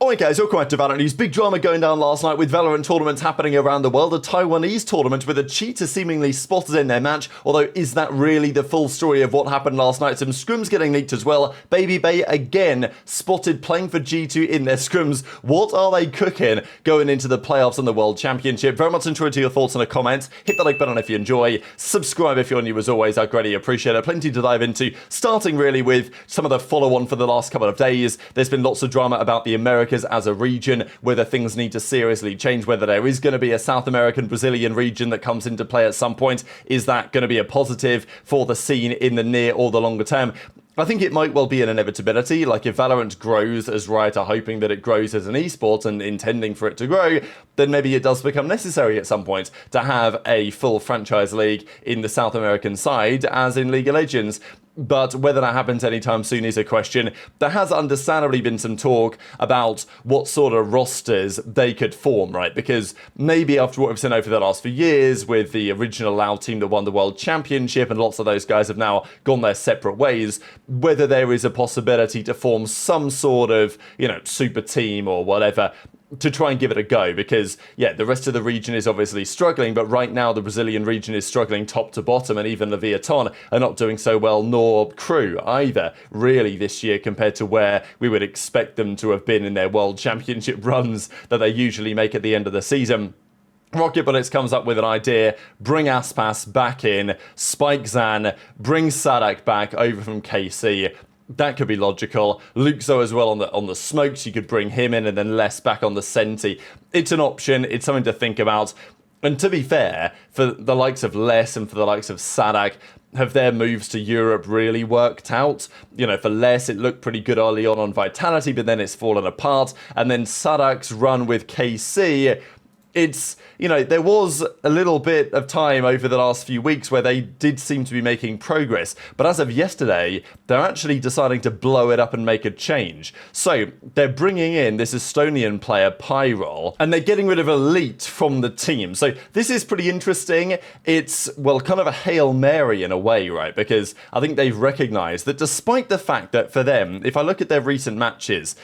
Alright guys, welcome back to VALORANT News. Big drama going down last night with VALORANT tournaments happening around the world. A Taiwanese tournament with a cheater seemingly spotted in their match. Although, is that really the full story of what happened last night? Some scrims getting leaked as well. Babybay again spotted playing for G2 in their scrims. What are they cooking going into the playoffs and the World Championship? Very much interested to your thoughts in the comments. Hit the like button if you enjoy. Subscribe if you're new as always. I greatly appreciate it. Plenty to dive into. Starting really with some of the follow-on for the last couple of days. There's been lots of drama about the Americas as a region, whether things need to seriously change, whether there is going to be a South American Brazilian region that comes into play at some point. Is that going to be a positive for the scene in the near or the longer term? I think it might well be an inevitability. Like, if Valorant grows, as Riot are hoping that it grows as an esport and intending for it to grow, then maybe it does become necessary at some point to have a full franchise league in the South American side, as in League of Legends. But whether that happens anytime soon is a question. There has understandably been some talk about what sort of rosters they could form, right? Because maybe after what we've seen over the last few years with the original LoL team that won the World Championship, and lots of those guys have now gone their separate ways, whether there is a possibility to form some sort of, super team or whatever, to try and give it a go, because yeah, the rest of the region is obviously struggling, but right now the Brazilian region is struggling top to bottom, and even Leviathan are not doing so well, nor Crew either, really, this year compared to where we would expect them to have been in their World Championship runs that they usually make at the end of the season. Rocket Bullets comes up with an idea: bring Aspas back in, Spike Zan, bring Sadak back over from KC. That could be logical. Luxo as well on the smokes. You could bring him in, and then Les back on the Senti. It's an option. It's something to think about. And to be fair, for the likes of Les and for the likes of Sadak, have their moves to Europe really worked out? For Les, it looked pretty good early on Vitality, but then it's fallen apart. And then Sadak's run with KC, it's, there was a little bit of time over the last few weeks where they did seem to be making progress, but as of yesterday, they're actually deciding to blow it up and make a change. So they're bringing in this Estonian player, Pyrol, and they're getting rid of Elite from the team. So this is pretty interesting. It's, well, kind of a Hail Mary in a way, right? Because I think they've recognized that despite the fact that for them, if I look at their recent matches,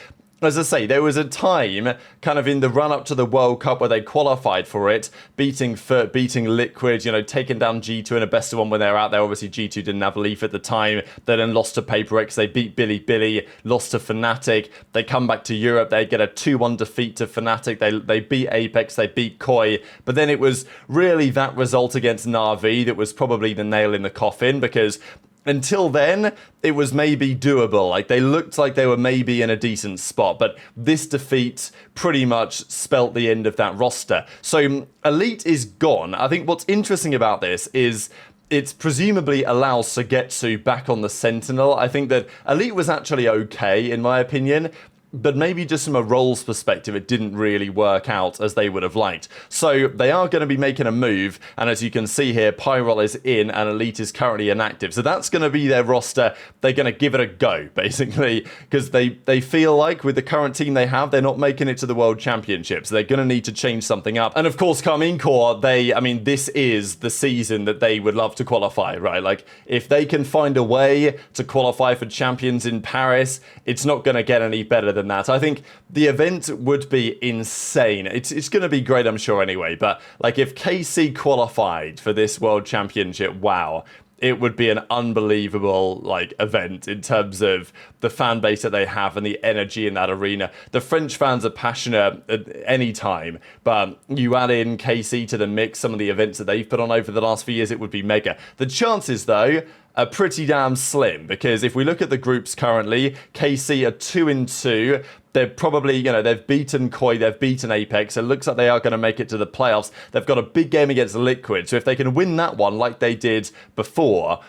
as I say, there was a time kind of in the run-up to the World Cup where they qualified for it, beating Liquid, taking down G2 in a best of one when they were out there. Obviously, G2 didn't have Leaf at the time. They then lost to PaperX. They beat Billy, lost to Fnatic. They come back to Europe. They get a 2-1 defeat to Fnatic. They beat Apex. They beat Koi. But then it was really that result against Na'Vi that was probably the nail in the coffin, because until then, it was maybe doable. Like, they looked like they were maybe in a decent spot, but this defeat pretty much spelt the end of that roster. So Elite is gone. I think what's interesting about this is it presumably allows Sugetsu back on the Sentinel. I think that Elite was actually okay, in my opinion, but maybe just from a roles perspective, it didn't really work out as they would have liked. So they are going to be making a move, and as you can see here, Pyrol is in and Elite is currently inactive. So that's going to be their roster. They're going to give it a go, basically, because they feel like with the current team they have, they're not making it to the World Championships. They're going to need to change something up. And of course, Karmine Corps, this is the season that they would love to qualify, right? Like, if they can find a way to qualify for Champions in Paris, it's not going to get any better than that. I think the event would be insane. It's going to be great, I'm sure, anyway. But like, if KC qualified for this World Championship, wow, it would be an unbelievable event in terms of the fan base that they have and the energy in that arena. The French fans are passionate at any time, but you add in KC to the mix, some of the events that they've put on over the last few years, it would be mega. The chances, though, are pretty damn slim, because if we look at the groups currently, KC are 2-2. They're probably, they've beaten Koi, they've beaten Apex. It looks like they are going to make it to the playoffs. They've got a big game against Liquid, so if they can win that one like they did before,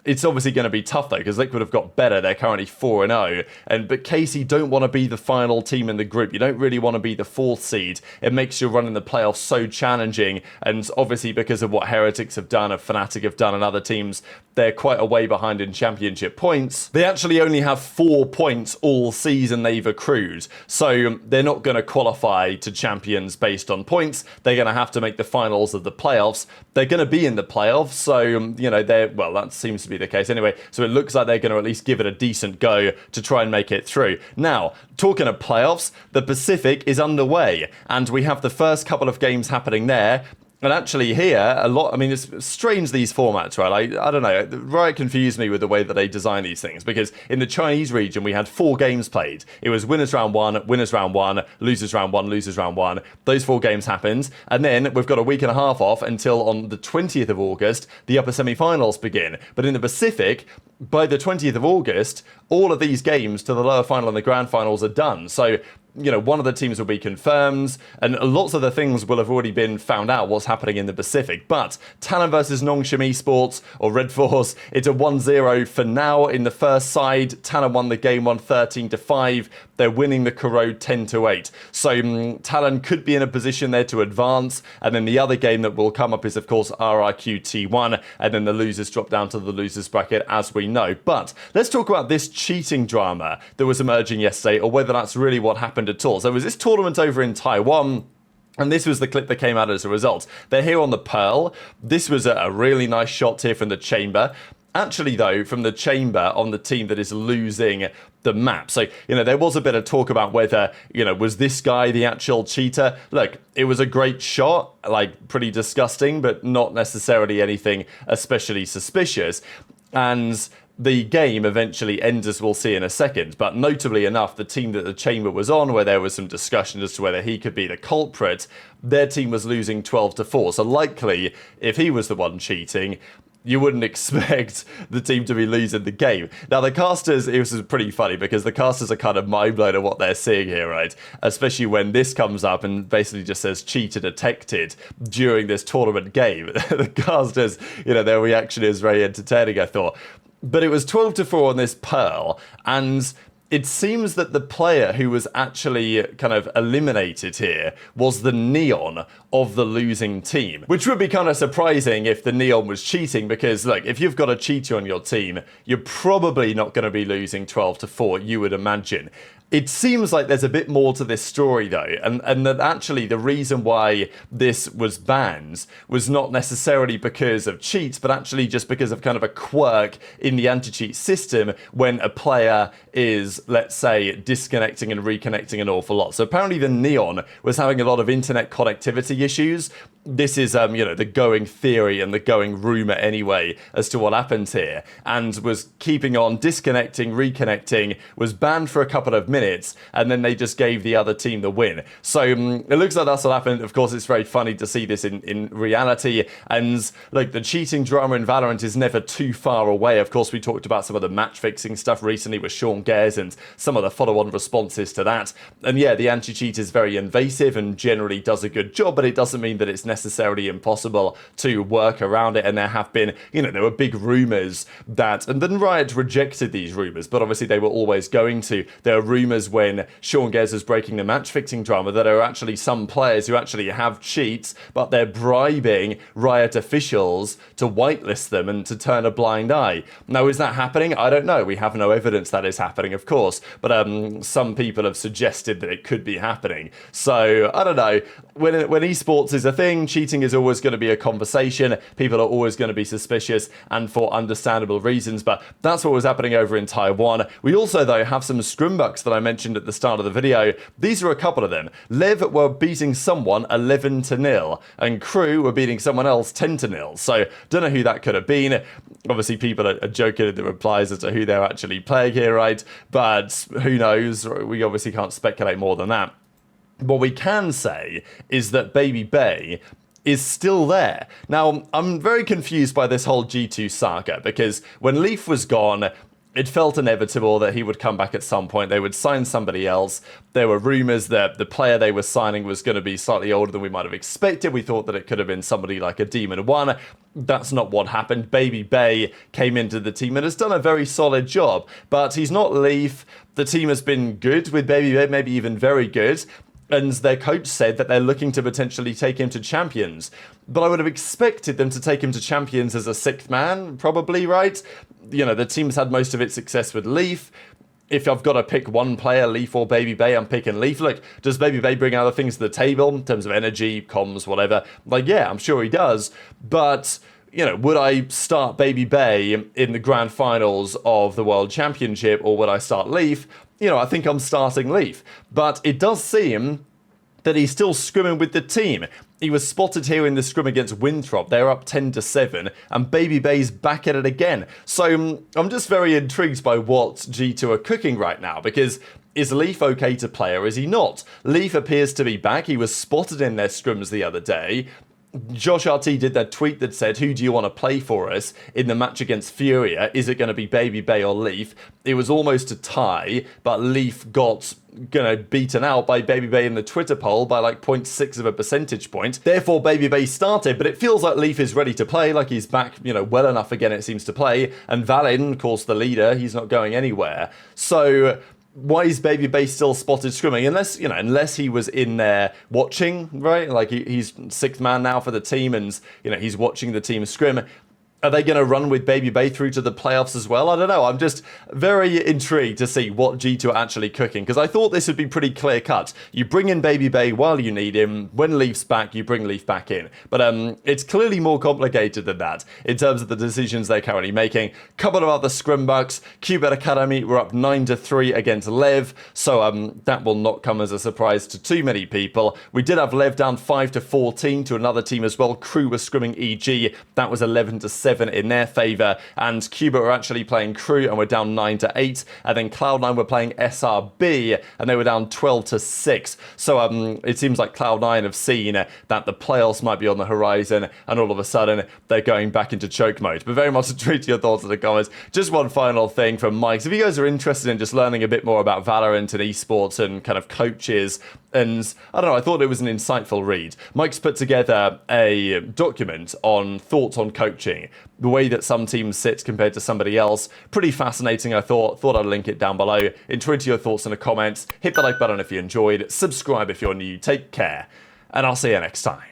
it's obviously going to be tough, though, because Liquid have got better. They're currently 4-0. But KC don't want to be the final team in the group. You don't really want to be the 4th seed. It makes your run in the playoffs so challenging. And obviously, because of what Heretics have done, and Fnatic have done, and other teams, they're quite a way behind in championship points. They actually only have 4 points all season they've accrued. So they're not going to qualify to champions based on points. They're going to have to make the finals of the playoffs. They're going to be in the playoffs. So, that seems to be be the case anyway. So it looks like they're going to at least give it a decent go to try and make it through. Now, talking of playoffs, the Pacific is underway, and we have the first couple of games happening there. And actually here, it's strange, these formats, right? I don't know, Riot confused me with the way that they design these things, because in the Chinese region, we had 4 games played. It was winners round 1, winners round 1, losers round 1, losers round 1. Those 4 games happened. And then we've got a week and a half off until on the 20th of August, the upper semi-finals begin. But in the Pacific, by the 20th of August, all of these games to the lower final and the grand finals are done. So, one of the teams will be confirmed, and lots of the things will have already been found out what's happening in the Pacific. But Talon versus Nongshim Esports, or Red Force, it's a 1-0 for now in the first side. Talon won the game 13-5. They're winning the Corrode 10-8. So Talon could be in a position there to advance. And then the other game that will come up is, of course, RRQ T1. And then the losers drop down to the losers bracket, as we know. But let's talk about this cheating drama that was emerging yesterday, or whether that's really what happened at all. So there was this tournament over in Taiwan, and this was the clip that came out as a result. They're here on the Pearl. This was a really nice shot here from the Chamber. Actually, though, from the Chamber on the team that is losing the map. So, there was a bit of talk about whether, was this guy the actual cheater? Look, it was a great shot, pretty disgusting, but not necessarily anything especially suspicious. And the game eventually ends, as we'll see in a second, but notably enough, the team that the Chamber was on, where there was some discussion as to whether he could be the culprit, their team was losing 12-4. So likely, if he was the one cheating, you wouldn't expect the team to be losing the game. Now, the casters, it was pretty funny, because the casters are kind of mind-blown at what they're seeing here, right? Especially when this comes up and basically just says cheater detected during this tournament game. The casters, their reaction is very entertaining, I thought. But it was 12-4 on this Pearl, and it seems that the player who was actually kind of eliminated here was the Neon of the losing team, which would be kind of surprising if the Neon was cheating, because look, if you've got a cheater on your team, you're probably not going to be losing 12-4, you would imagine. It seems like there's a bit more to this story, though, and that actually the reason why this was banned was not necessarily because of cheats, but actually just because of kind of a quirk in the anti-cheat system when a player is, let's say, disconnecting and reconnecting an awful lot. So apparently the Neon was having a lot of internet connectivity issues. This is, the going theory and the going rumor anyway as to what happened here, and was keeping on disconnecting, reconnecting, was banned for a couple of minutes, and then they just gave the other team the win. So it looks like that's what happened. Of course, it's very funny to see this in reality, and like the cheating drama in Valorant is never too far away. Of course, we talked about some of the match fixing stuff recently with Sean Gares and some of the follow-on responses to that. And yeah, the anti-cheat is very invasive and generally does a good job, but it doesn't mean that it's necessarily impossible to work around it. And there have been, there were big rumors that, and then Riot rejected these rumors, but obviously they were always going to. There are rumors when Sean Gares was breaking the match fixing drama that there are actually some players who actually have cheats, but they're bribing Riot officials to whitelist them and to turn a blind eye. Now, is that happening? I don't know. We have no evidence that is happening, of course, but some people have suggested that it could be happening. So, I don't know. When esports is a thing, cheating is always going to be a conversation. People are always going to be suspicious, and for understandable reasons, but that's what was happening over in Taiwan. We also, though, have some Scrimbux that I mentioned at the start of the video. These are a couple of them. Lev were beating someone 11-0, and Crew were beating someone else 10-0. So, don't know who that could have been. Obviously, people are joking in the replies as to who they're actually playing here, right? But who knows? We obviously can't speculate more than that. What we can say is that Babybay is still there. Now, I'm very confused by this whole G2 saga, because when Leaf was gone, it felt inevitable that he would come back at some point. They would sign somebody else. There were rumors that the player they were signing was going to be slightly older than we might have expected. We thought that it could have been somebody like a Demon 1. That's not what happened. Babybay came into the team and has done a very solid job, but he's not Leaf. The team has been good with Babybay, maybe even very good. And their coach said that they're looking to potentially take him to Champions. But I would have expected them to take him to Champions as a sixth man, probably, right? The team's had most of its success with Leaf. If I've got to pick one player, Leaf or Babybay, I'm picking Leaf. Look, does Babybay bring other things to the table in terms of energy, comms, whatever? Like, yeah, I'm sure he does. But would I start Babybay in the grand finals of the World Championship, or would I start Leaf? I think I'm starting Leaf. But it does seem that he's still scrimming with the team. He was spotted here in the scrim against Winthrop. They're up 10-7, and Babybay's back at it again. So I'm just very intrigued by what G2 are cooking right now, because is Leaf okay to play or is he not? Leaf appears to be back. He was spotted in their scrims the other day. Josh RT did that tweet that said, who do you want to play for us in the match against Furia? Is it going to be Babybay or Leaf? It was almost a tie, but Leaf got beaten out by Babybay in the Twitter poll by like 0.6 of a percentage point. Therefore, Babybay started, but it feels like Leaf is ready to play, like he's back, well enough again, it seems to play. And VAL, of course, the leader, he's not going anywhere. So why is Babybay still spotted scrimming? Unless he was in there watching, right? Like he's sixth man now for the team, and he's watching the team scrim. Are they going to run with Babybay through to the playoffs as well? I don't know. I'm just very intrigued to see what G2 are actually cooking, because I thought this would be pretty clear cut. You bring in Babybay while you need him. When Leaf's back, you bring Leaf back in. But it's clearly more complicated than that in terms of the decisions they're currently making. Couple of other Scrimbux. Cubit Academy were up 9-3 against Lev, so that will not come as a surprise to too many people. We did have Lev down 5-14 to another team as well. Crew was scrimming EG. That was 11-7 in their favour, and Cubit were actually playing Crew and were down 9-8, and then Cloud9 were playing SRB and they were down 12-6. So it seems like Cloud9 have seen that the playoffs might be on the horizon, and all of a sudden they're going back into choke mode. But very much intrigued to your thoughts in the comments. Just one final thing from Mike. So if you guys are interested in just learning a bit more about Valorant and esports and kind of coaches, and I don't know, I thought it was an insightful read. Mike's put together a document on thoughts on coaching, the way that some teams sit compared to somebody else. Pretty fascinating, I thought. Thought I'd link it down below. Intrigued to your thoughts in the comments. Hit the like button if you enjoyed. Subscribe if you're new. Take care, and I'll see you next time.